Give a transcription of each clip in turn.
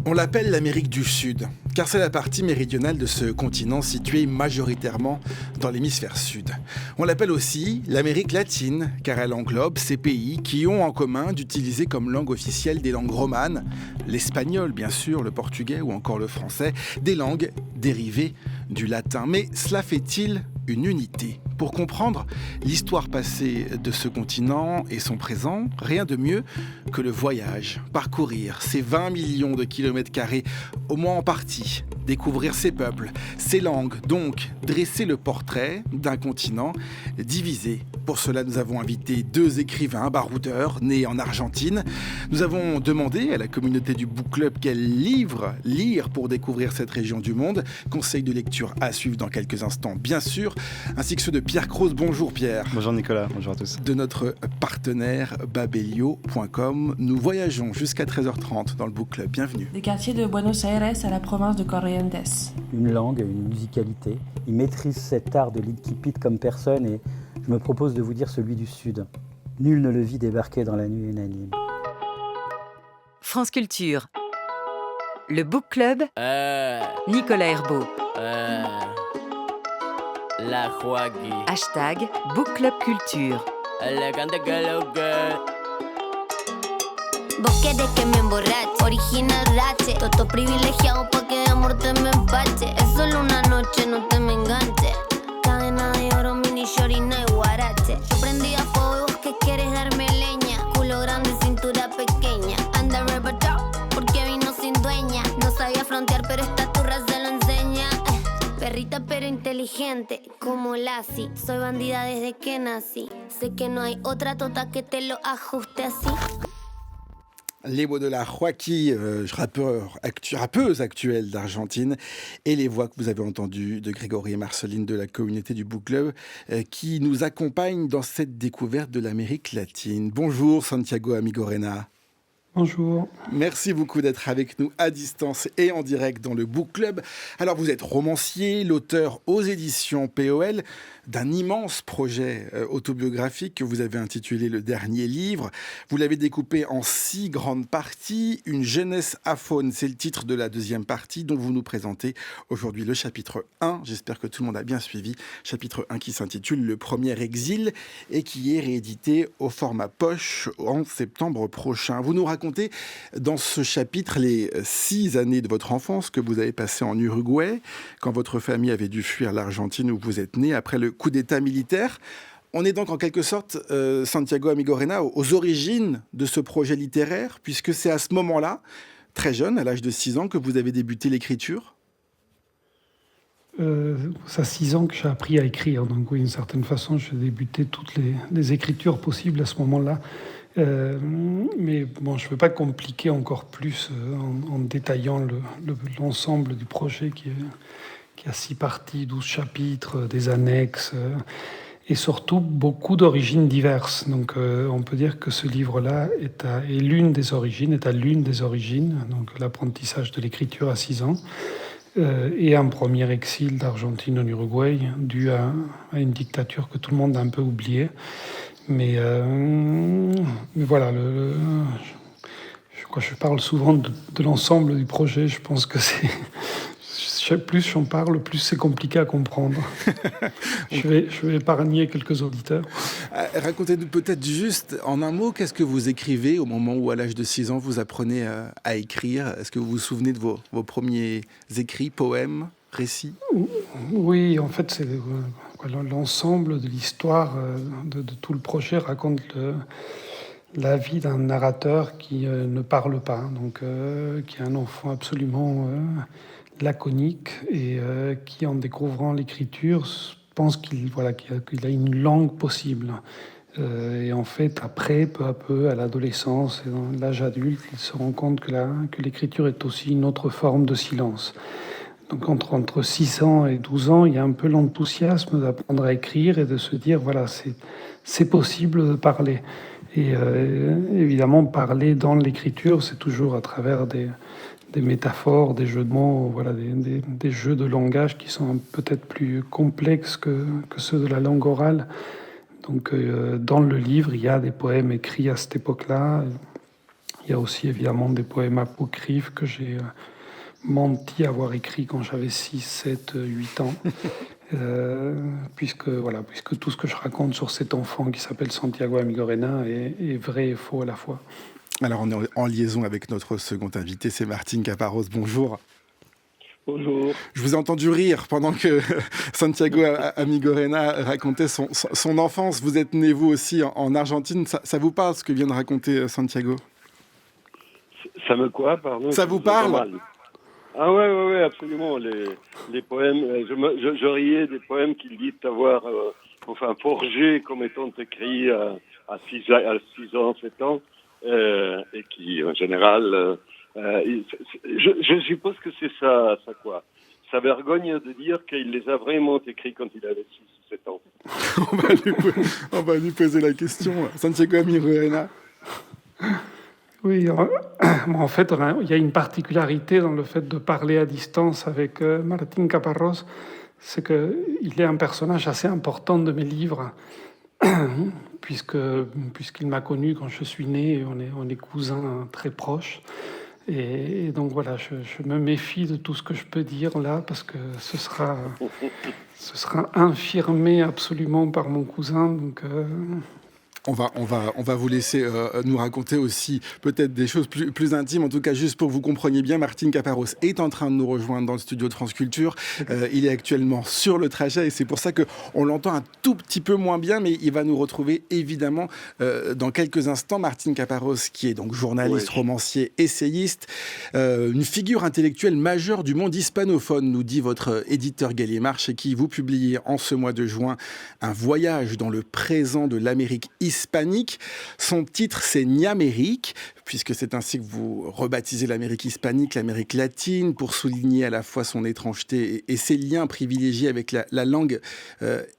On l'appelle l'Amérique du Sud, car c'est la partie méridionale de ce continent situé majoritairement dans l'hémisphère sud. On l'appelle aussi l'Amérique latine, car elle englobe ces pays qui ont en commun d'utiliser comme langue officielle des langues romanes, l'espagnol bien sûr, le portugais ou encore le français, des langues dérivées du latin. Mais cela fait-il une unité ? Pour comprendre l'histoire passée de ce continent et son présent, rien de mieux que le voyage, parcourir ces 20 millions de kilomètres carrés, au moins en partie, découvrir ses peuples, ses langues, donc dresser le portrait d'un continent divisé. Pour cela, nous avons invité 2 écrivains baroudeurs nés en Argentine. Nous avons demandé à la communauté du Book Club quel livre lire pour découvrir cette région du monde. Conseil de lecture à suivre dans quelques instants, bien sûr, ainsi que ceux de Pierre Croze. Bonjour Pierre. Bonjour Nicolas, bonjour à tous. De notre partenaire babelio.com. Nous voyageons jusqu'à 13h30 dans le Book Club. Bienvenue. Des quartiers de Buenos Aires à la province de Corrientes. Une langue, une musicalité. Il maîtrise cet art de l'incipit comme personne et je me propose de vous dire celui du Sud. Nul ne le vit débarquer dans la nuit unanime. France Culture. Le Book Club. Nicolas Herbeau. La Joaquí. Hashtag Book Club Culture. Elegante que lo que. Vos querés que me emborrache, original rache. Toto privilegiado pa' que de amor te me empache. Es solo una noche, no te me enganches. Cadena de oro, mini shorina y guarache. Yo prendí a fuego y vos que quieres darme leña. Culo grande, cintura pequeña. Anda rebatado, porque vino sin dueña. No sabía frontear, pero esta turra se lo enseña. Perrita pero inteligente, como Lassie. Soy bandida desde que nací. Sé que no hay otra tota que te lo ajuste así. Les mots de la Joaquí, rappeuse actuelle d'Argentine, et les voix que vous avez entendues de Grégory et Marceline de la communauté du Book Club, qui nous accompagnent dans cette découverte de l'Amérique latine. Bonjour Santiago Amigorena. Bonjour. Merci beaucoup d'être avec nous à distance et en direct dans le Book Club. Alors vous êtes romancier, l'auteur aux éditions POL d'un immense projet autobiographique que vous avez intitulé Le Dernier Livre. Vous l'avez découpé en 6 grandes parties. Une jeunesse aphone, c'est le titre de la 2e partie dont vous nous présentez aujourd'hui le chapitre 1. J'espère que tout le monde a bien suivi. Chapitre 1 qui s'intitule Le Premier Exil et qui est réédité au format poche en septembre prochain. Vous nous racontez dans ce chapitre les 6 années de votre enfance que vous avez passées en Uruguay, quand votre famille avait dû fuir l'Argentine où vous êtes né après le coup d'État militaire. On est donc en quelque sorte, Santiago Amigorena, aux origines de ce projet littéraire, puisque c'est à ce moment-là, très jeune, à l'âge de 6 ans, que vous avez débuté l'écriture. Ça 6 ans que j'ai appris à écrire, donc oui, d'une certaine façon, j'ai débuté toutes les écritures possibles à ce moment-là. Mais bon, je ne veux pas compliquer encore plus en détaillant l'ensemble du projet qui a 6 parties, 12 chapitres, des annexes et surtout beaucoup d'origines diverses. Donc on peut dire que ce livre-là est à l'une des origines, donc l'apprentissage de l'écriture à 6 ans et un premier exil d'Argentine en Uruguay dû à une dictature que tout le monde a un peu oubliée. Mais voilà, je parle souvent de l'ensemble du projet. Je pense que plus j'en parle, plus c'est compliqué à comprendre. Je vais épargner quelques auditeurs. Racontez-nous peut-être juste en un mot, qu'est-ce que vous écrivez au moment où, à l'âge de 6 ans, vous apprenez à écrire ? Est-ce que vous vous souvenez de vos premiers écrits, poèmes, récits ? Oui, en fait, c'est l'ensemble de l'histoire de tout le projet raconte la vie d'un narrateur qui ne parle pas, donc qui est un enfant absolument laconique et qui, en découvrant l'écriture, pense qu'il a une langue possible. Et en fait, après, peu à peu, à l'adolescence et dans l'âge adulte, il se rend compte que l'écriture est aussi une autre forme de silence. Donc entre 6 ans et 12 ans, il y a un peu l'enthousiasme d'apprendre à écrire et de se dire, voilà, c'est possible de parler. Et évidemment, parler dans l'écriture, c'est toujours à travers des métaphores, des jeux de mots, voilà, des jeux de langage qui sont peut-être plus complexes que ceux de la langue orale. Donc dans le livre, il y a des poèmes écrits à cette époque-là. Il y a aussi évidemment des poèmes apocryphes que j'ai menti avoir écrit quand j'avais 6, 7, 8 ans. Puisque tout ce que je raconte sur cet enfant qui s'appelle Santiago Amigorena est vrai et faux à la fois. Alors on est en liaison avec notre second invité, c'est Martín Caparrós. Bonjour. Bonjour. Je vous ai entendu rire pendant que Santiago Amigorena racontait son enfance. Vous êtes né, vous aussi, en Argentine. Ça vous parle, ce que vient de raconter Santiago? Ça me quoi, pardon? Ça vous parle? Ah ouais, absolument. Les poèmes, je riais des poèmes qu'il dit avoir forgés comme étant écrits à 6 ans, 7 ans, et qui, en général... je suppose que c'est ça quoi. Ça vergogne de dire qu'il les a vraiment écrits quand il avait 6 ou 7 ans. on va lui poser la question. Santiago Amigorena. Oui, en fait, il y a une particularité dans le fait de parler à distance avec Martín Caparrós, c'est qu'il est un personnage assez important de mes livres, puisqu'il m'a connu quand je suis né, et on est cousins très proches. Et donc voilà, je me méfie de tout ce que je peux dire là, parce que ce sera infirmé absolument par mon cousin. Donc, On va vous laisser nous raconter aussi peut-être des choses plus intimes. En tout cas, juste pour que vous compreniez bien, Martín Caparrós est en train de nous rejoindre dans le studio de France Culture. Il est actuellement sur le trajet et c'est pour ça qu'on l'entend un tout petit peu moins bien, mais il va nous retrouver évidemment dans quelques instants. Martín Caparrós, qui est donc journaliste, romancier, essayiste, une figure intellectuelle majeure du monde hispanophone, nous dit votre éditeur Gallimard, chez qui vous publiez en ce mois de juin un voyage dans le présent de l'Amérique hispanique. Son titre, c'est Niamérique, puisque c'est ainsi que vous rebaptisez l'Amérique hispanique, l'Amérique latine, pour souligner à la fois son étrangeté et ses liens privilégiés avec la langue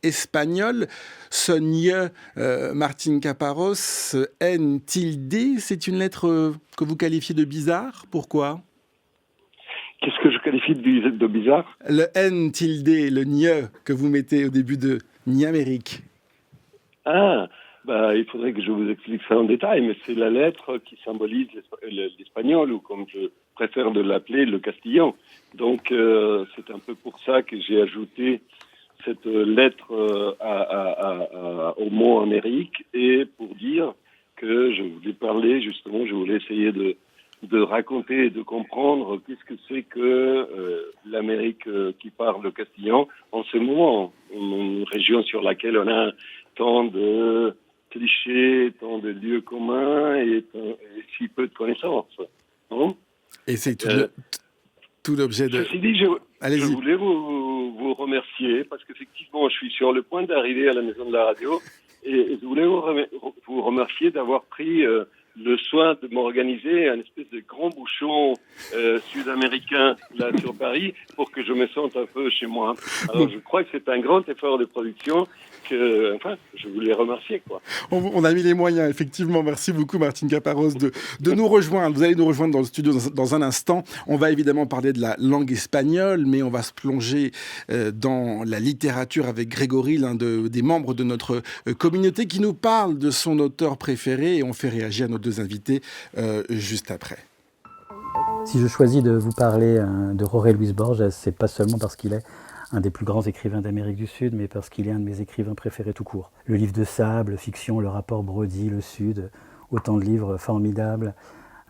espagnole. Ce nye, Martín Caparrós, N-tilde, c'est une lettre que vous qualifiez de bizarre. Pourquoi ? Qu'est-ce que je qualifie de bizarre ? Le N-tilde, le nye que vous mettez au début de Niamérique. Ah, il faudrait que je vous explique ça en détail, mais c'est la lettre qui symbolise l'espagnol, ou comme je préfère de l'appeler, le castillan. Donc, c'est un peu pour ça que j'ai ajouté cette lettre au mot Amérique, et pour dire que je voulais parler, justement, je voulais essayer de raconter et de comprendre qu'est-ce que c'est que l'Amérique qui parle castillan en ce moment, une région sur laquelle on a tant de clichés, tant de lieux communs et si peu de connaissances. Non ? Et c'est tout l'objet de... Ceci dit, je voulais vous remercier parce qu'effectivement, je suis sur le point d'arriver à la maison de la radio et je voulais vous remercier d'avoir pris le soin de m'organiser un espèce de grand bouchon sud-américain là sur Paris pour que je me sente un peu chez moi. Alors je crois que c'est un grand effort de production je voulais remercier, quoi. On a mis les moyens, effectivement. Merci beaucoup, Martín Caparrós, de nous rejoindre. Vous allez nous rejoindre dans le studio dans un instant. On va évidemment parler de la langue espagnole, mais on va se plonger dans la littérature avec Grégory, l'un des membres de notre communauté, qui nous parle de son auteur préféré, et on fait réagir nos deux invités juste après. Si je choisis de vous parler de Jorge Luis Borges, c'est pas seulement parce qu'il est un des plus grands écrivains d'Amérique du Sud, mais parce qu'il est un de mes écrivains préférés tout court. Le livre de sable, fiction, le rapport Brody, le Sud, autant de livres formidables,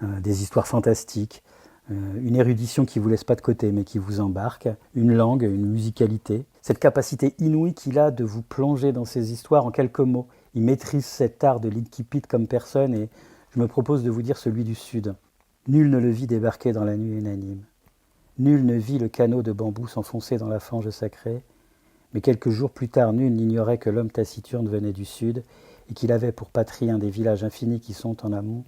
des histoires fantastiques, une érudition qui ne vous laisse pas de côté, mais qui vous embarque, une langue, une musicalité, cette capacité inouïe qu'il a de vous plonger dans ses histoires en quelques mots. Il maîtrise cet art de l'incipit comme personne, et je me propose de vous dire celui du Sud. Nul ne le vit débarquer dans la nuit unanime. Nul ne vit le canot de bambou s'enfoncer dans la fange sacrée, mais quelques jours plus tard, nul n'ignorait que l'homme taciturne venait du sud et qu'il avait pour patrie un des villages infinis qui sont en amont,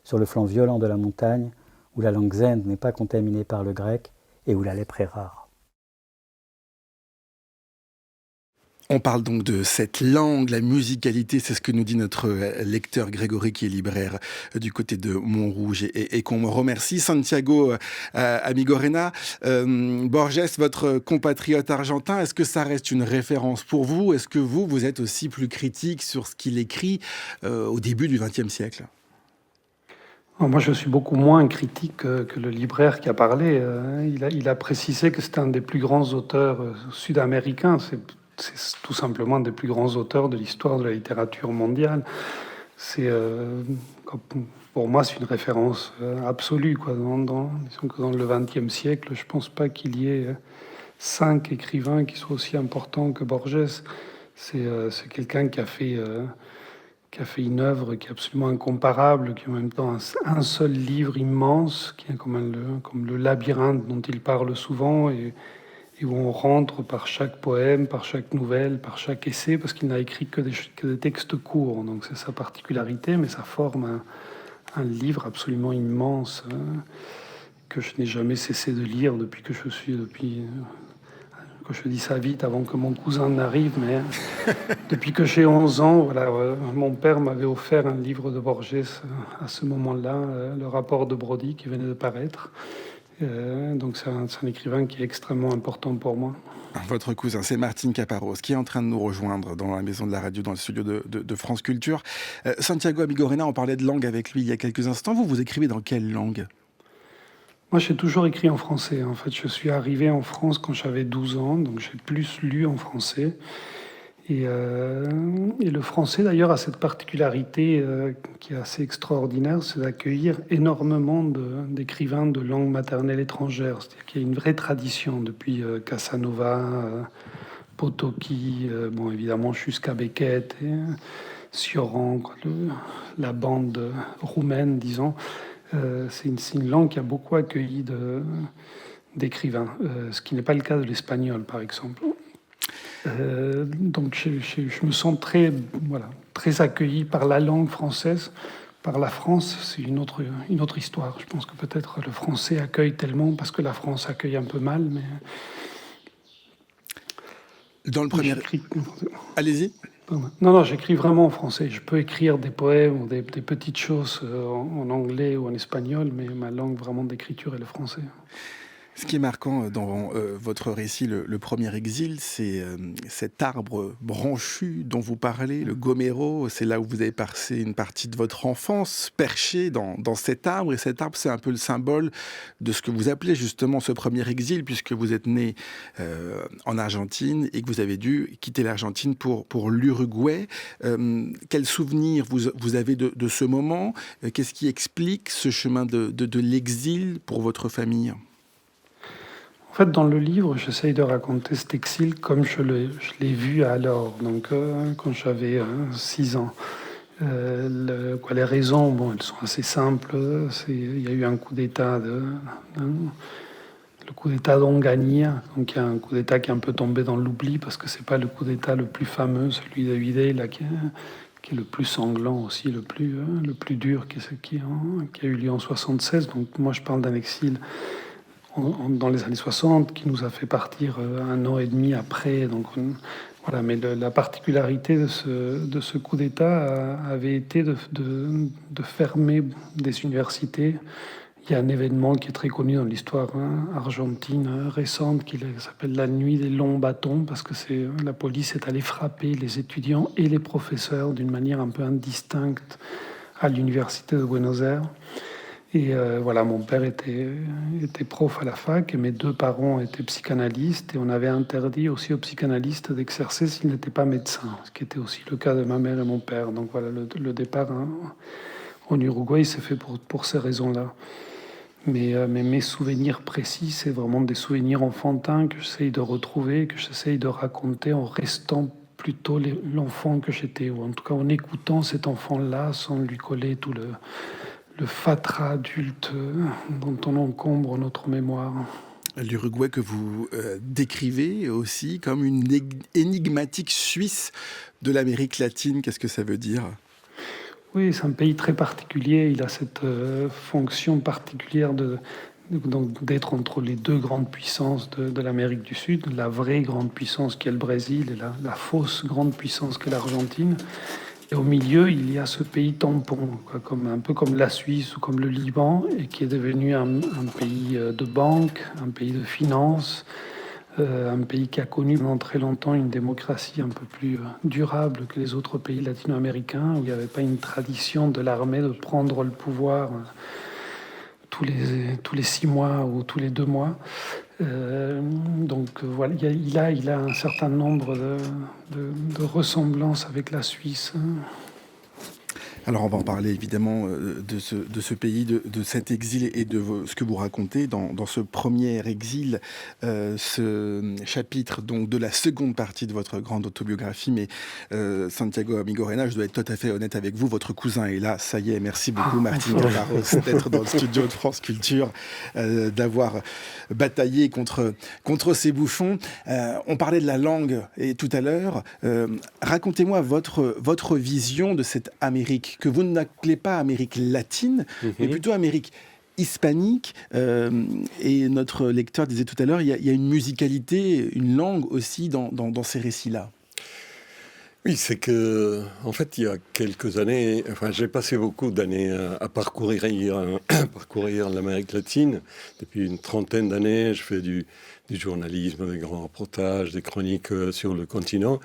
sur le flanc violent de la montagne, où la langue zend n'est pas contaminée par le grec et où la lèpre est rare. On parle donc de cette langue, la musicalité, c'est ce que nous dit notre lecteur Grégory qui est libraire du côté de Montrouge et qu'on me remercie. Santiago Amigorena, Borges, votre compatriote argentin, est-ce que ça reste une référence pour vous ? Est-ce que vous êtes aussi plus critique sur ce qu'il écrit au début du XXe siècle ? Moi, je suis beaucoup moins critique que le libraire qui a parlé. Il a précisé que c'était un des plus grands auteurs sud-américains. C'est tout simplement un des plus grands auteurs de l'histoire de la littérature mondiale. Pour moi, c'est une référence absolue. Disons que dans le XXe siècle, je ne pense pas qu'il y ait 5 écrivains qui soient aussi importants que Borges. C'est quelqu'un qui a fait une œuvre qui est absolument incomparable, qui est en même temps un seul livre immense, qui est comme le labyrinthe dont il parle souvent, et où on rentre par chaque poème, par chaque nouvelle, par chaque essai, parce qu'il n'a écrit que des textes courts. Donc c'est sa particularité, mais ça forme un livre absolument immense que je n'ai jamais cessé de lire depuis que je dis ça vite avant que mon cousin n'arrive, mais depuis que j'ai 11 ans, mon père m'avait offert un livre de Borges à ce moment-là, le rapport de Brody qui venait de paraître. Donc c'est un écrivain qui est extrêmement important pour moi. Votre cousin, c'est Martine Caparros, qui est en train de nous rejoindre dans la maison de la radio, dans le studio de France Culture. Santiago Amigorena, on parlait de langue avec lui il y a quelques instants. Vous écrivez dans quelle langue ? Moi, j'ai toujours écrit en français. En fait, je suis arrivé en France quand j'avais 12 ans, donc j'ai plus lu en français. Et le français, d'ailleurs, a cette particularité qui est assez extraordinaire, c'est d'accueillir énormément d'écrivains de langue maternelle étrangère. C'est-à-dire qu'il y a une vraie tradition depuis Casanova, Potocki, évidemment jusqu'à Beckett et Cioran, la bande roumaine, disons. C'est une langue qui a beaucoup accueilli d'écrivains, ce qui n'est pas le cas de l'espagnol, par exemple. Donc je me sens très accueilli par la langue française. Par la France, c'est une autre histoire. Je pense que peut-être le français accueille tellement parce que la France accueille un peu mal, mais... Dans le premier... Allez-y. Non, j'écris vraiment en français. Je peux écrire des poèmes ou des petites choses en anglais ou en espagnol, mais ma langue vraiment d'écriture est le français. Ce qui est marquant dans votre récit, le premier exil, c'est cet arbre branchu dont vous parlez, le Gomero. C'est là où vous avez passé une partie de votre enfance, perché dans cet arbre. Et cet arbre, c'est un peu le symbole de ce que vous appelez justement ce premier exil, puisque vous êtes né en Argentine et que vous avez dû quitter l'Argentine pour l'Uruguay. Quel souvenir vous avez de ce moment ? Qu'est-ce qui explique ce chemin de l'exil pour votre famille ? En fait, dans le livre, j'essaye de raconter cet exil comme je l'ai vu alors, donc quand j'avais 6 ans. Les raisons, elles sont assez simples. Il y a eu un coup d'État, le coup d'État d'Onganía. Donc il y a un coup d'État qui est un peu tombé dans l'oubli parce que c'est pas le coup d'État le plus fameux, celui de Videla, qui est le plus sanglant aussi, le plus dur, qui a eu lieu en 76. Donc moi, je parle d'un exil dans les années 60, qui nous a fait partir 1 an et demi après. Donc, mais la particularité de ce coup d'État avait été de fermer des universités. Il y a un événement qui est très connu dans l'histoire argentine récente qui s'appelle la nuit des longs bâtons, parce que la police est allée frapper les étudiants et les professeurs d'une manière un peu indistincte à l'université de Buenos Aires. Et mon père était prof à la fac et mes 2 parents étaient psychanalystes et on avait interdit aussi aux psychanalystes d'exercer s'ils n'étaient pas médecins, ce qui était aussi le cas de ma mère et mon père. Donc le départ en Uruguay s'est fait pour ces raisons-là. Mais mes souvenirs précis, c'est vraiment des souvenirs enfantins que j'essaye de retrouver, que j'essaye de raconter en restant plutôt l'enfant que j'étais, ou en tout cas en écoutant cet enfant-là sans lui coller tout le fatras adulte dont on encombre notre mémoire. L'Uruguay que vous décrivez aussi comme une énigmatique Suisse de l'Amérique latine, qu'est-ce que ça veut dire ? Oui, c'est un pays très particulier. Il a cette fonction particulière donc d'être entre les deux grandes puissances de l'Amérique du Sud, la vraie grande puissance qui est le Brésil et la fausse grande puissance qui est l'Argentine. Et au milieu, il y a ce pays tampon, quoi, un peu comme la Suisse ou comme le Liban, et qui est devenu un pays de banque, un pays de finance, un pays qui a connu pendant très longtemps une démocratie un peu plus durable que les autres pays latino-américains, où il n'y avait pas une tradition de l'armée de prendre le pouvoir tous les 6 mois ou tous les 2 mois. Donc voilà, il a un certain nombre de ressemblances avec la Suisse. Alors on va en parler évidemment de ce pays, de cet exil et de ce que vous racontez dans ce premier exil, ce chapitre donc de la seconde partie de votre grande autobiographie. Mais Santiago Amigorena, je dois être tout à fait honnête avec vous, votre cousin est là, ça y est, merci beaucoup Martine Galarros d'être dans le studio de France Culture, d'avoir bataillé contre ces bouffons. On parlait de la langue et tout à l'heure. Racontez-moi votre vision de cette Amérique que vous n'appelez pas Amérique latine, mais plutôt Amérique hispanique. Et notre lecteur disait tout à l'heure, il y a une musicalité, une langue aussi dans ces récits-là. Oui, c'est que, en fait, il y a quelques années, j'ai passé beaucoup d'années à parcourir l'Amérique latine. Depuis une trentaine d'années, je fais du journalisme, des grands reportages, des chroniques sur le continent.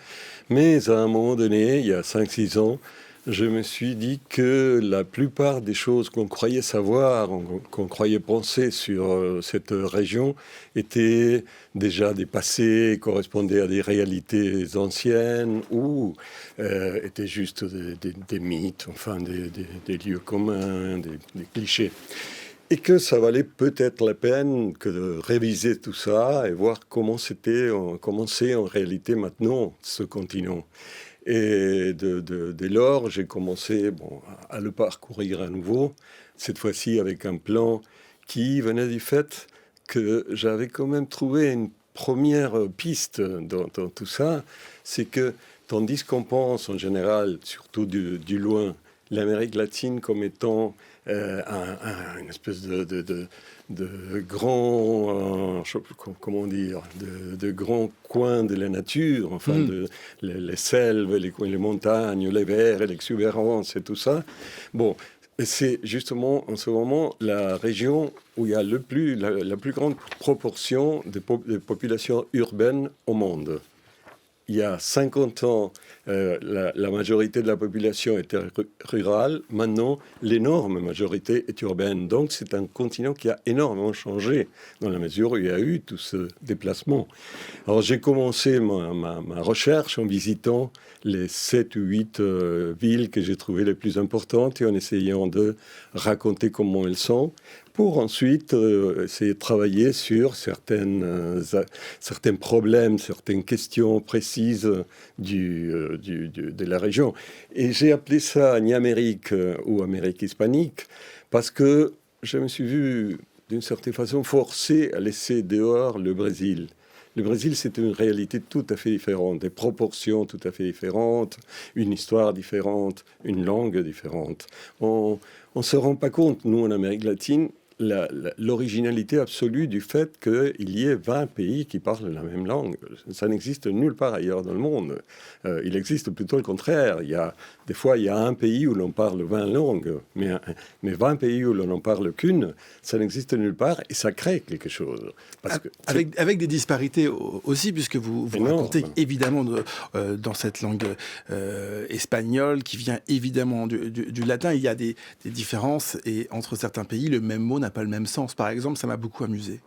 Mais à un moment donné, il y a 5-6 ans, je me suis dit que la plupart des choses qu'on croyait savoir, qu'on croyait penser sur cette région, étaient déjà dépassées, correspondaient à des réalités anciennes ou étaient juste des mythes, enfin des lieux communs, des clichés. Et que ça valait peut-être la peine que de réviser tout ça et voir comment c'est en réalité maintenant ce continent. Et dès lors, j'ai commencé à le parcourir à nouveau, cette fois-ci avec un plan qui venait du fait que j'avais quand même trouvé une première piste dans tout ça, c'est que tandis qu'on pense en général, surtout du loin, l'Amérique latine comme étant une espèce de grand, comment dire, de grands coins de la nature, enfin, les selves, les montagnes, les vers et l'exubérance et tout ça. Bon, c'est justement en ce moment la région où il y a la plus grande proportion de populations urbaines au monde. Il y a 50 ans, la majorité de la population était rurale. Maintenant, l'énorme majorité est urbaine. Donc, c'est un continent qui a énormément changé dans la mesure où il y a eu tout ce déplacement. Alors, j'ai commencé ma recherche en visitant les 7 ou 8 villes que j'ai trouvées les plus importantes et en essayant de raconter comment elles sont, pour ensuite essayer de travailler sur certains problèmes, certaines questions précises de la région. Et j'ai appelé ça Niamérique ou Amérique hispanique parce que je me suis vu d'une certaine façon forcé à laisser dehors le Brésil. Le Brésil, c'est une réalité tout à fait différente, des proportions tout à fait différentes, une histoire différente, une langue différente. On ne se rend pas compte, nous, en Amérique latine, l'originalité absolue du fait qu'il y ait 20 pays qui parlent la même langue. Ça n'existe nulle part ailleurs dans le monde. Il existe plutôt le contraire. Des fois, il y a un pays où l'on parle 20 langues, mais 20 pays où l'on n'en parle qu'une, ça n'existe nulle part et ça crée quelque chose. Avec des disparités aussi, puisque vous racontez évidemment dans cette langue espagnole qui vient évidemment du latin, il y a des différences et entre certains pays, le même mot n'a pas le même sens. Par exemple, ça m'a beaucoup amusé.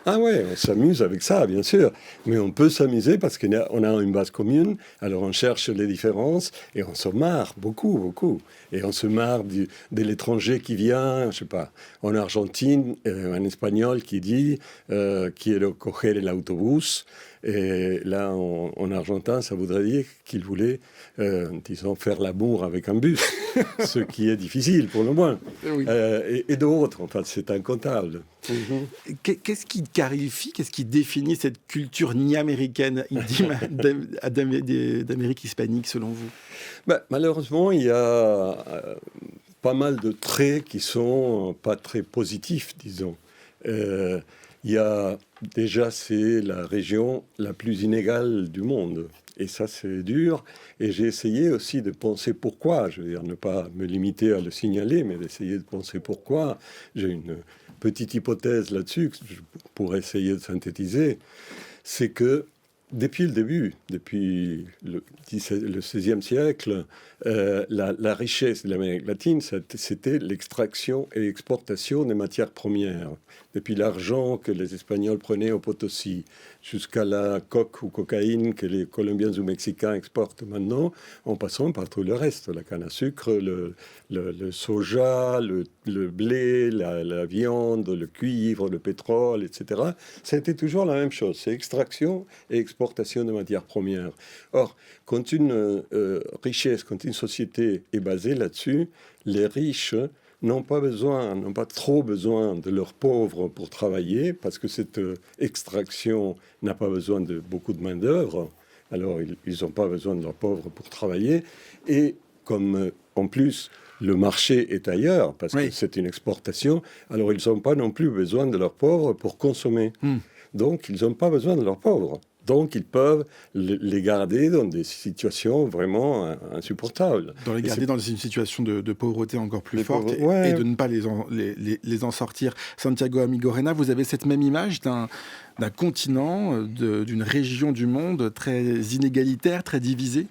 Ah ouais, on s'amuse avec ça, bien sûr. Mais on peut s'amuser parce qu'on a une base commune. Alors on cherche les différences et on se marre beaucoup, beaucoup. Et on se marre de l'étranger qui vient, je sais pas, en Argentine, un Espagnol qui dit quiero coger el autobús. Et là, en argentin, ça voudrait dire qu'il voulait, disons, faire l'amour avec un bus, ce qui est difficile pour le moins. Oui. Et d'autres, enfin, c'est incontable. Qu'est-ce qui qualifie, qu'est-ce qui définit cette culture ni-américaine d'Amérique hispanique, selon vous ? Malheureusement, il y a pas mal de traits qui sont pas très positifs, disons. Déjà, c'est la région la plus inégale du monde. Et ça, c'est dur. Et j'ai essayé aussi de penser pourquoi. Je veux dire, ne pas me limiter à le signaler, mais d'essayer de penser pourquoi. J'ai une petite hypothèse là-dessus que je pourrais essayer de synthétiser. C'est que depuis le début, depuis le XVIe siècle, la richesse de l'Amérique latine, c'était l'extraction et l'exportation des matières premières. Depuis l'argent que les Espagnols prenaient au Potosí, jusqu'à la coque ou cocaïne que les Colombiens ou Mexicains exportent maintenant, en passant par tout le reste, la canne à sucre, le soja, le blé, la viande, le cuivre, le pétrole, etc. C'était toujours la même chose, c'est extraction et exportation de matières premières. Or, quand une richesse, quand une société est basée là-dessus, les riches n'ont pas trop besoin de leurs pauvres pour travailler, parce que cette extraction n'a pas besoin de beaucoup de main-d'œuvre. Alors, ils n'ont pas besoin de leurs pauvres pour travailler. Et comme, en plus, le marché est ailleurs, parce que c'est une exportation, alors ils n'ont pas non plus besoin de leurs pauvres pour consommer. Donc, ils n'ont pas besoin de leurs pauvres. Donc, ils peuvent les garder dans des situations vraiment insupportables. Dans une situation de pauvreté encore plus forte et de ne pas les en sortir. Santiago Amigorena, vous avez cette même image d'un continent, d'une région du monde très inégalitaire, très divisée ?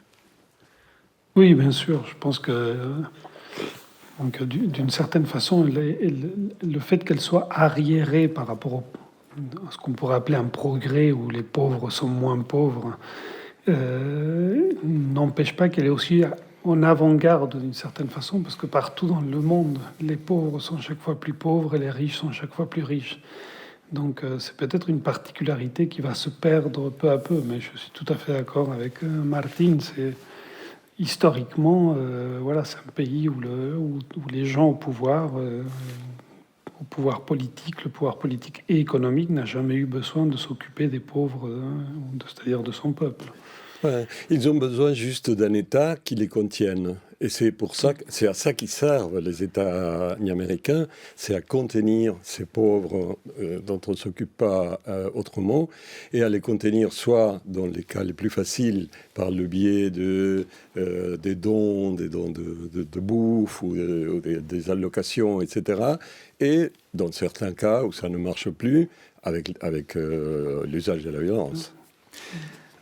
Oui, bien sûr. Je pense que donc, d'une certaine façon, le fait qu'elle soit arriérée par rapport à ce qu'on pourrait appeler un progrès où les pauvres sont moins pauvres, n'empêche pas qu'elle est aussi en avant-garde d'une certaine façon, parce que partout dans le monde, les pauvres sont chaque fois plus pauvres et les riches sont chaque fois plus riches. Donc c'est peut-être une particularité qui va se perdre peu à peu, mais je suis tout à fait d'accord avec Martín. Historiquement, c'est un pays où les gens au pouvoir politique, le pouvoir politique et économique n'a jamais eu besoin de s'occuper des pauvres, c'est-à-dire de son peuple. Ouais, ils ont besoin juste d'un État qui les contienne. Et c'est à ça qu'ils servent les États américains, c'est à contenir ces pauvres dont on ne s'occupe pas autrement, et à les contenir soit dans les cas les plus faciles par le biais des dons de bouffe ou des allocations, etc. Et dans certains cas où ça ne marche plus, avec l'usage de la violence.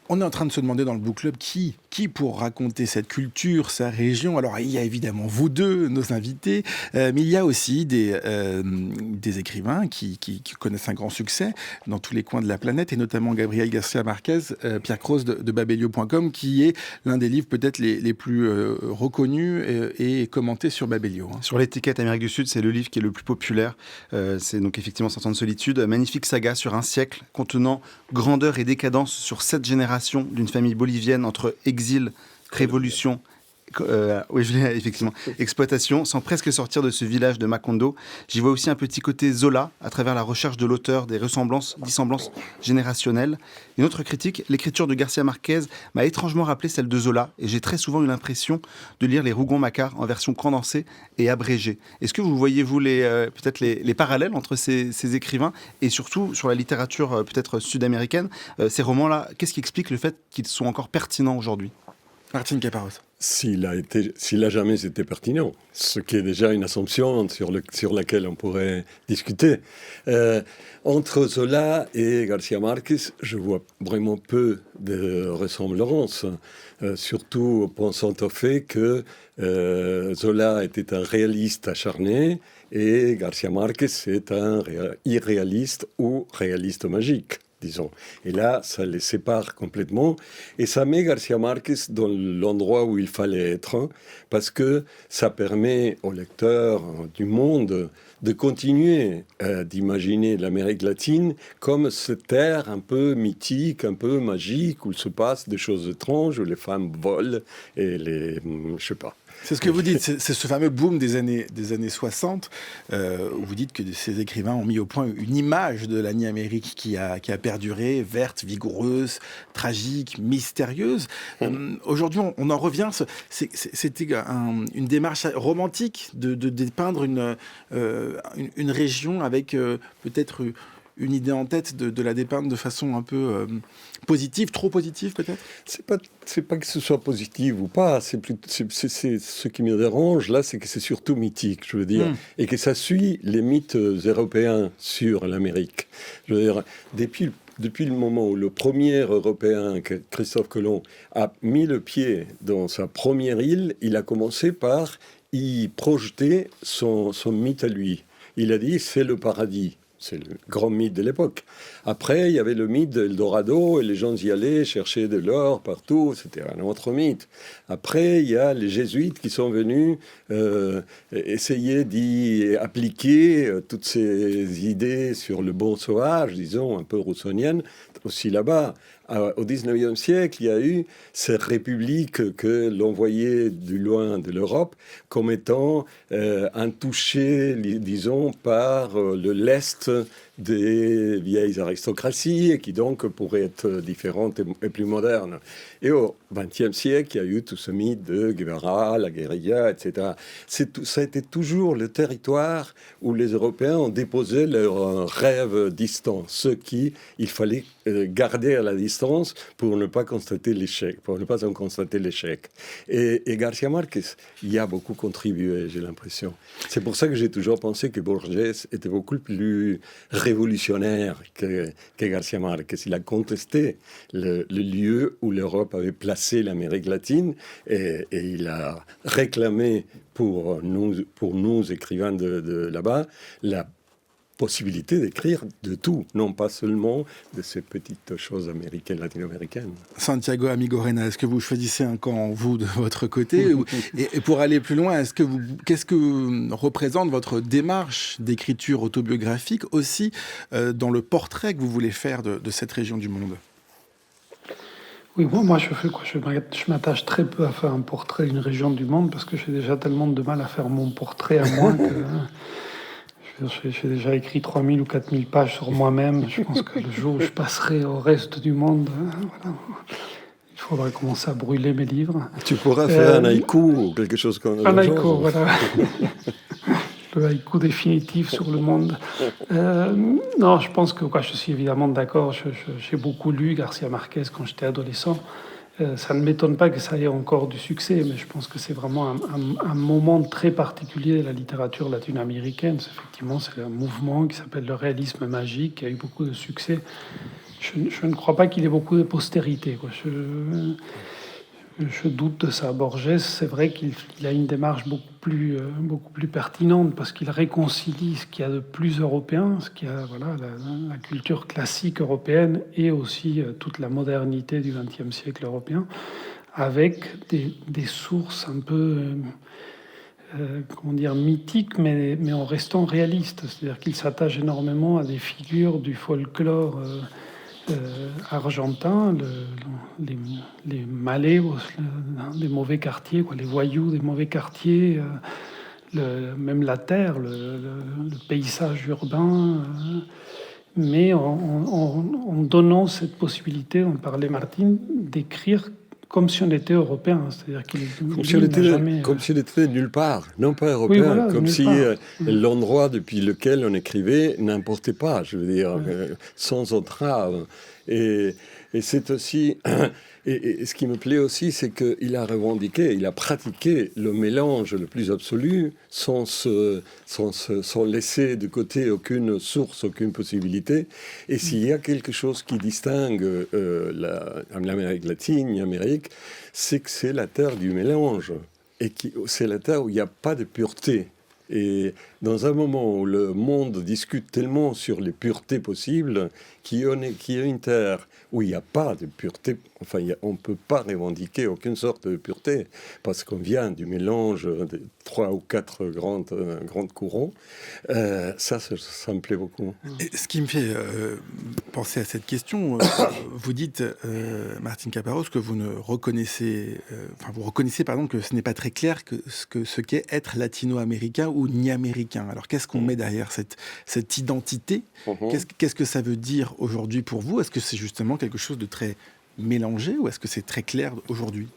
On est en train de se demander dans le Book Club qui pour raconter cette culture, sa région. Alors il y a évidemment vous deux, nos invités, mais il y a aussi des écrivains qui connaissent un grand succès dans tous les coins de la planète, et notamment Gabriel García Márquez, Pierre Cross de Babelio.com, qui est l'un des livres peut-être les plus reconnus et commentés sur Babelio. Sur l'étiquette Amérique du Sud, c'est le livre qui est le plus populaire. C'est donc effectivement 100 ans de solitude, magnifique saga sur un siècle contenant grandeur et décadence sur 7 générations d'une famille bolivienne entre exil, révolution, exploitation, sans presque sortir de ce village de Macondo. J'y vois aussi un petit côté Zola, à travers la recherche de l'auteur des dissemblances générationnelles. Une autre critique, l'écriture de García Márquez m'a étrangement rappelé celle de Zola, et j'ai très souvent eu l'impression de lire les Rougon-Macquart en version condensée et abrégée. Est-ce que vous voyez, vous, peut-être les parallèles entre ces écrivains, et surtout sur la littérature peut-être sud-américaine, ces romans-là, qu'est-ce qui explique le fait qu'ils sont encore pertinents aujourd'hui ? Martín Caparrós. S'il a jamais été pertinent, ce qui est déjà une assumption sur laquelle on pourrait discuter. Entre Zola et García Márquez, je vois vraiment peu de ressemblances, surtout pensant au fait que Zola était un réaliste acharné et García Márquez est un irréaliste ou réaliste magique, disons. Et là, ça les sépare complètement. Et ça met García Márquez dans l'endroit où il fallait être, parce que ça permet aux lecteurs du monde de continuer d'imaginer l'Amérique latine comme cette terre un peu mythique, un peu magique, où il se passe des choses étranges, où les femmes volent et C'est ce que vous dites, c'est ce fameux boom des années 60, où vous dites que ces écrivains ont mis au point une image de l'Amérique qui a perduré, verte, vigoureuse, tragique, mystérieuse. Aujourd'hui, on en revient, c'était une démarche romantique de dépeindre une région avec peut-être une idée en tête de la dépeindre de façon un peu positive, trop positive peut-être. C'est pas que ce soit positif ou pas, c'est ce qui me dérange là, c'est que c'est surtout mythique, je veux dire, et que ça suit les mythes européens sur l'Amérique. Je veux dire, depuis le moment où le premier Européen, Christophe Colomb, a mis le pied dans sa première île, il a commencé par y projeter son mythe à lui. Il a dit, c'est le paradis. C'est le grand mythe de l'époque. Après, il y avait le mythe d'Eldorado, et les gens y allaient chercher de l'or partout. C'était un autre mythe. Après, il y a les jésuites qui sont venus essayer d'y appliquer toutes ces idées sur le bon sauvage, disons, un peu rousseauiennes, aussi là-bas. Au XIXe siècle, il y a eu ces républiques que l'on voyait du loin de l'Europe comme étant intouchées, disons, par le lest des vieilles aristocraties et qui donc pourraient être différentes et plus modernes. Et au XXe siècle, il y a eu tout ce mythe de Guevara, la guérilla, etc. Ça a été toujours le territoire où les Européens ont déposé leurs rêves distants, ceux qu'il fallait garder à la distance pour ne pas constater l'échec, Et García Márquez y a beaucoup contribué, j'ai l'impression. C'est pour ça que j'ai toujours pensé que Borges était beaucoup plus révolutionnaire que García Márquez. Il a contesté le lieu où l'Europe avait placé l'Amérique latine et il a réclamé pour nous écrivains de là-bas, la possibilité d'écrire de tout, non pas seulement de ces petites choses américaines, latino-américaines. Santiago Amigorena, est-ce que vous choisissez un camp, vous, de votre côté et pour aller plus loin, qu'est-ce que représente votre démarche d'écriture autobiographique aussi dans le portrait que vous voulez faire de cette région du monde? Oui, moi je fais quoi? Je m'attache très peu à faire un portrait d'une région du monde parce que j'ai déjà tellement de mal à faire mon portrait à moi que... J'ai déjà écrit 3000 ou 4000 pages sur moi-même. Je pense que le jour où je passerai au reste du monde, voilà, il faudra commencer à brûler mes livres. Tu pourras faire un haïku ou quelque chose comme ça. Un haïku, voilà. Le haïku définitif sur le monde. Non, je pense que je suis évidemment d'accord. J'ai beaucoup lu García Márquez quand j'étais adolescent. Ça ne m'étonne pas que ça ait encore du succès, mais je pense que c'est vraiment un moment très particulier de la littérature latino-américaine. Effectivement, c'est un mouvement qui s'appelle le réalisme magique, qui a eu beaucoup de succès. Je ne crois pas qu'il ait beaucoup de postérité, quoi. Je doute de ça. Borges, c'est vrai qu'il a une démarche beaucoup plus pertinente parce qu'il réconcilie ce qu'il y a de plus européen, ce qu'il y a, voilà, la culture classique européenne et aussi toute la modernité du XXe siècle européen, avec des sources un peu mythiques, mais en restant réaliste. C'est-à-dire qu'il s'attache énormément à des figures du folklore argentin, les malais, des mauvais quartiers, les voyous des mauvais quartiers, même la terre, le paysage urbain, mais en donnant cette possibilité, dont parlait Martine, d'écrire comme si on était européen, c'est-à-dire comme si on était nulle part, non pas européen, oui, voilà, comme si l'endroit depuis lequel on écrivait n'importait pas, je veux dire, sans entrave. Et c'est aussi, et ce qui me plaît aussi, c'est qu'il a revendiqué, il a pratiqué le mélange le plus absolu, sans laisser de côté aucune source, aucune possibilité. Et s'il y a quelque chose qui distingue l'Amérique latine, l'Amérique, c'est que c'est la terre du mélange. Et c'est la terre où il n'y a pas de pureté. Et dans un moment où le monde discute tellement sur les puretés possibles, qu'il y a une terre où il n'y a pas de pureté, enfin, on ne peut pas revendiquer aucune sorte de pureté, parce qu'on vient du mélange de 3 ou 4 grandes courants, ça me plaît beaucoup. Et ce qui me fait penser à cette question, vous dites, Martín Caparrós, que vous reconnaissez que ce n'est pas très clair ce qu'est être latino-américain ou ni américain. Alors qu'est-ce qu'on met derrière cette identité ? Qu'est-ce que ça veut dire aujourd'hui pour vous ? Est-ce que c'est justement quelque chose de très mélangé ou est-ce que c'est très clair aujourd'hui ?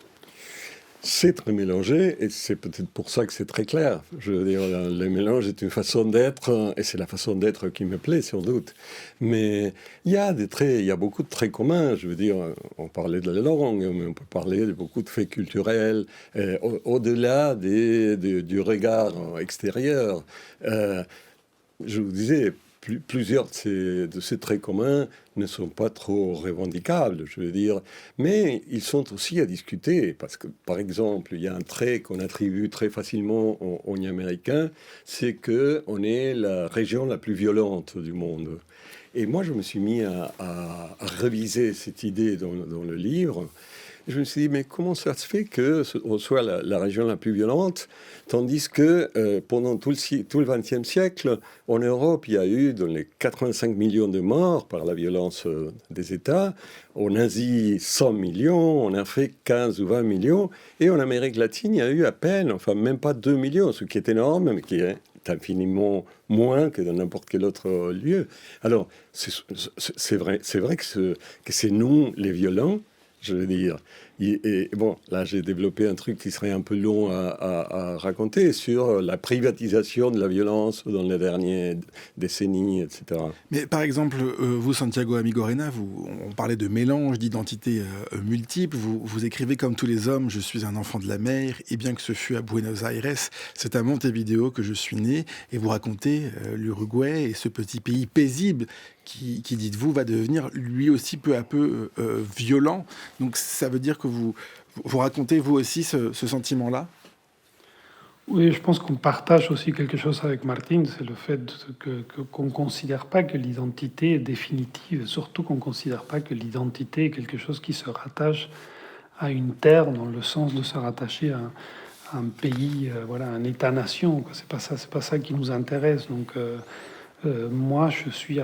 C'est très mélangé et c'est peut-être pour ça que c'est très clair. Je veux dire, le mélange est une façon d'être et c'est la façon d'être qui me plaît sans doute. Mais il y a beaucoup de traits communs. Je veux dire, on parlait de la langue, mais on peut parler de beaucoup de faits culturels au-delà du regard extérieur. Je vous disais, plusieurs de ces traits communs ne sont pas trop revendicables, je veux dire, mais ils sont aussi à discuter, parce que, par exemple, il y a un trait qu'on attribue très facilement aux Américains, c'est qu'on est la région la plus violente du monde. Et moi, je me suis mis à réviser cette idée dans le livre. Je me suis dit, mais comment ça se fait qu'on soit la région la plus violente, tandis que pendant tout le XXe siècle, en Europe, il y a eu dans les 85 millions de morts par la violence des États, en Asie 100 millions, en Afrique 15 ou 20 millions, et en Amérique latine, il y a eu à peine, enfin même pas 2 millions, ce qui est énorme, mais qui est infiniment moins que dans n'importe quel autre lieu. Alors, c'est vrai que c'est nous, les violents, je veux dire. Et bon, là, j'ai développé un truc qui serait un peu long à raconter sur la privatisation de la violence dans les dernières décennies, etc. Mais par exemple, vous, Santiago Amigorena, on parlait de mélange, d'identités multiples. Vous écrivez comme tous les hommes, je suis un enfant de la mer, et bien que ce fût à Buenos Aires, c'est à Montevideo que je suis né. Et vous racontez l'Uruguay et ce petit pays paisible qui, dites-vous, va devenir lui aussi peu à peu violent. Donc ça veut dire que vous racontez vous aussi ce sentiment-là ? Oui, je pense qu'on partage aussi quelque chose avec Martín, c'est le fait qu'on ne considère pas que l'identité est définitive, et surtout qu'on ne considère pas que l'identité est quelque chose qui se rattache à une terre dans le sens de se rattacher à un pays, voilà, un État-nation. C'est pas ça qui nous intéresse. Donc moi, je suis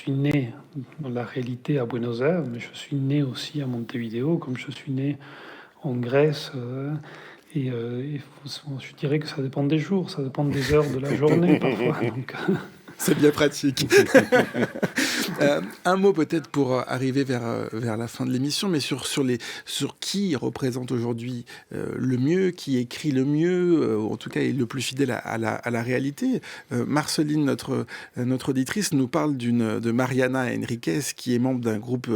né dans la réalité à Buenos Aires, mais je suis né aussi à Montevideo, comme je suis né en Grèce. Je dirais que ça dépend des jours, ça dépend des heures de la journée parfois. Donc... C'est bien pratique. Un mot peut-être pour arriver vers la fin de l'émission, mais sur qui représente aujourd'hui le mieux, qui écrit le mieux, en tout cas est le plus fidèle à la réalité. Marceline, notre auditrice, nous parle de Mariana Enriquez, qui est membre d'un groupe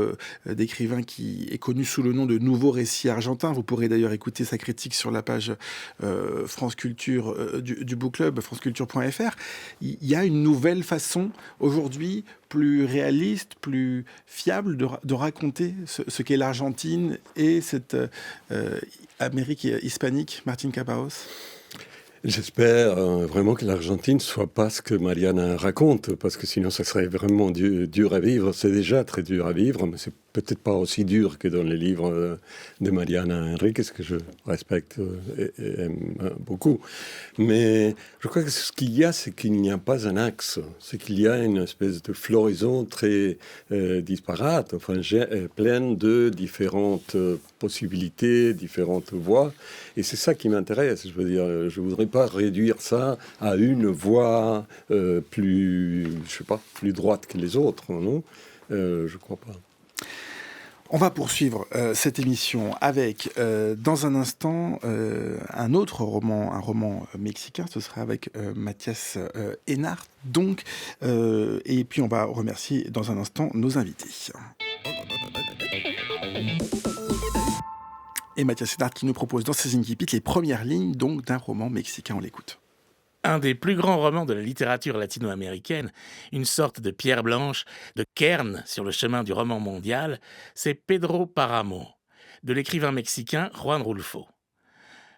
d'écrivains qui est connu sous le nom de Nouveau Récit Argentin. Vous pourrez d'ailleurs écouter sa critique sur la page France Culture du Book Club, franceculture.fr. Il y a une nouvelle façon aujourd'hui plus réaliste, plus fiable de raconter ce qu'est l'Argentine et cette Amérique hispanique, Martín Caparrós. J'espère vraiment que l'Argentine ne soit pas ce que Mariana raconte, parce que sinon ça serait vraiment dur à vivre. C'est déjà très dur à vivre, mais c'est peut-être pas aussi dur que dans les livres de Mariana Enriquez, que je respecte et aime beaucoup. Mais je crois que ce qu'il y a, c'est qu'il n'y a pas un axe. C'est qu'il y a une espèce de floraison très disparate, enfin pleine de différentes possibilités, différentes voies. Et c'est ça qui m'intéresse. Je veux dire, je voudrais pas réduire ça à une voie plus droite que les autres, non ? Je crois pas. On va poursuivre cette émission avec, dans un instant, un autre roman, un roman mexicain. Ce sera avec Mathias Hénart, donc. Et puis, on va remercier dans un instant nos invités. Et Mathias Hénart qui nous propose dans ses incipits les premières lignes donc, d'un roman mexicain. On l'écoute. Un des plus grands romans de la littérature latino-américaine, une sorte de pierre blanche, de cairn sur le chemin du roman mondial, c'est Pedro Páramo, de l'écrivain mexicain Juan Rulfo.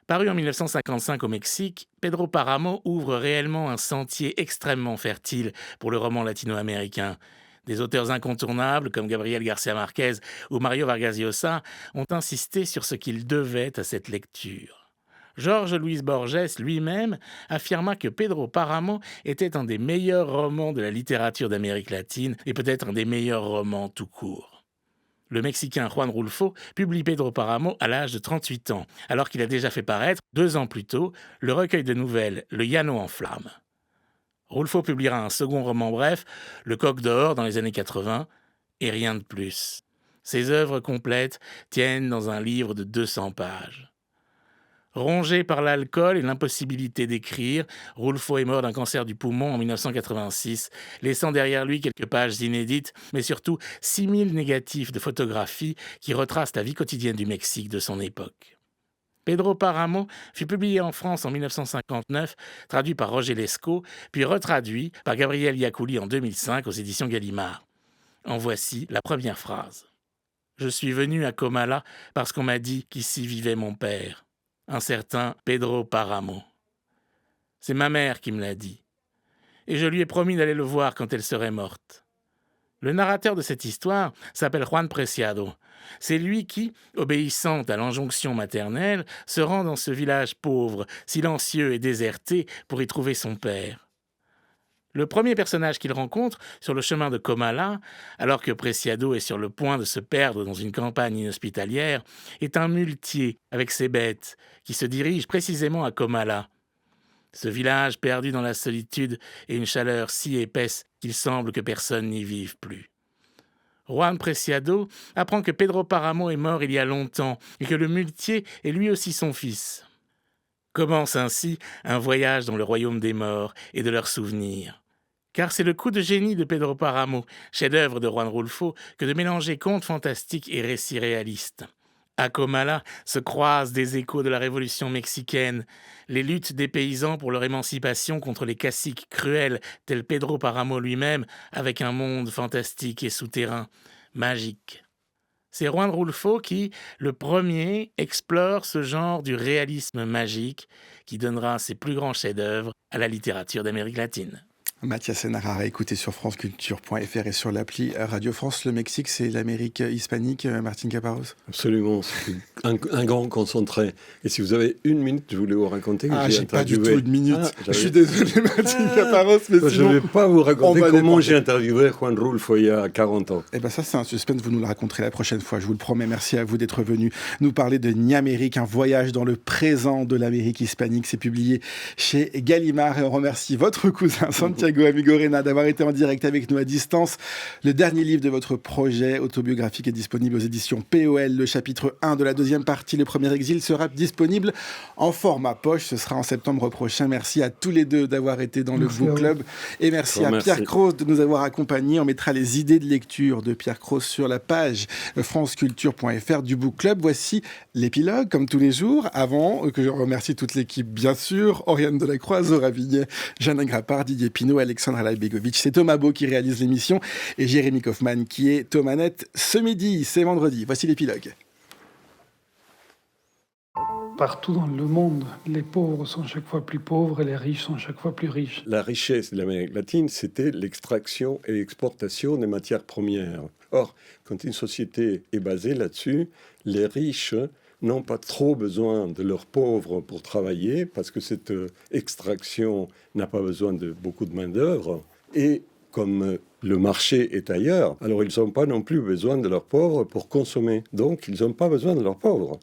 Paru en 1955 au Mexique, Pedro Páramo ouvre réellement un sentier extrêmement fertile pour le roman latino-américain. Des auteurs incontournables comme Gabriel García Márquez ou Mario Vargas Llosa ont insisté sur ce qu'ils devaient à cette lecture. Jorge Luis Borges lui-même affirma que Pedro Páramo était un des meilleurs romans de la littérature d'Amérique latine et peut-être un des meilleurs romans tout court. Le Mexicain Juan Rulfo publie Pedro Páramo à l'âge de 38 ans, alors qu'il a déjà fait paraître, 2 ans plus tôt, le recueil de nouvelles Le Llano en flammes. Rulfo publiera un second roman bref, Le Coq d'or, dans les années 80, et rien de plus. Ses œuvres complètes tiennent dans un livre de 200 pages. Rongé par l'alcool et l'impossibilité d'écrire, Rulfo est mort d'un cancer du poumon en 1986, laissant derrière lui quelques pages inédites, mais surtout 6000 négatifs de photographies qui retracent la vie quotidienne du Mexique de son époque. Pedro Páramo fut publié en France en 1959, traduit par Roger Lescaut, puis retraduit par Gabriel Iacouli en 2005 aux éditions Gallimard. En voici la première phrase. « Je suis venu à Comala parce qu'on m'a dit qu'ici vivait mon père. Un certain Pedro Páramo. C'est ma mère qui me l'a dit. Et je lui ai promis d'aller le voir quand elle serait morte. Le narrateur de cette histoire s'appelle Juan Preciado. C'est lui qui, obéissant à l'injonction maternelle, se rend dans ce village pauvre, silencieux et déserté pour y trouver son père. Le premier personnage qu'il rencontre sur le chemin de Comala, alors que Preciado est sur le point de se perdre dans une campagne inhospitalière, est un muletier avec ses bêtes qui se dirige précisément à Comala. Ce village perdu dans la solitude et une chaleur si épaisse qu'il semble que personne n'y vive plus. Juan Preciado apprend que Pedro Páramo est mort il y a longtemps et que le muletier est lui aussi son fils. Commence ainsi un voyage dans le royaume des morts et de leurs souvenirs. Car c'est le coup de génie de Pedro Páramo, chef-d'œuvre de Juan Rulfo, que de mélanger contes fantastiques et récits réalistes. À Comala se croisent des échos de la révolution mexicaine, les luttes des paysans pour leur émancipation contre les caciques cruels tels Pedro Páramo lui-même, avec un monde fantastique et souterrain, magique. C'est Juan Rulfo qui, le premier, explore ce genre du réalisme magique qui donnera ses plus grands chefs-d'œuvre à la littérature d'Amérique latine. Mathias Enarara, écoutez sur franceculture.fr et sur l'appli Radio France. Le Mexique, c'est l'Amérique hispanique, Martín Caparrós? Absolument, c'est un grand concentré. Et si vous avez une minute, je voulais vous raconter que j'ai pas du interviewé... tout une minute. Je suis désolé, Martín Caparrós, mais Je ne vais pas vous raconter comment j'ai interviewé Juan Rulfo il y a 40 ans. Eh bien ça, c'est un suspense, vous nous le raconterez la prochaine fois, je vous le promets. Merci à vous d'être venu nous parler de Niamérique, un voyage dans le présent de l'Amérique hispanique. C'est publié chez Gallimard et on remercie votre cousin Santiago Amigorena d'avoir été en direct avec nous à distance. Le dernier livre de votre projet autobiographique est disponible aux éditions POL. Le chapitre 1 de la deuxième partie, Le Premier Exil, sera disponible en format poche. Ce sera en septembre prochain. Merci à tous les deux d'avoir été dans le Book Club. Et merci à Pierre Cros de nous avoir accompagnés. On mettra les idées de lecture de Pierre Cros sur la page franceculture.fr du Book Club. Voici l'épilogue, comme tous les jours. Avant que je remercie toute l'équipe, bien sûr, Oriane Delacroix, Zora Vignet, Jeanne Grappard, Didier Pinot, Alexandre Alaibegovic. C'est Thomas Beau qui réalise l'émission et Jérémy Kaufmann qui est aux manettes ce midi. C'est vendredi. Voici l'épilogue. Partout dans le monde, les pauvres sont chaque fois plus pauvres et les riches sont chaque fois plus riches. La richesse de l'Amérique latine, c'était l'extraction et l'exportation des matières premières. Or, quand une société est basée là-dessus, les riches n'ont pas trop besoin de leurs pauvres pour travailler, parce que cette extraction n'a pas besoin de beaucoup de main-d'œuvre. Et comme le marché est ailleurs, alors ils n'ont pas non plus besoin de leurs pauvres pour consommer. Donc, ils n'ont pas besoin de leurs pauvres.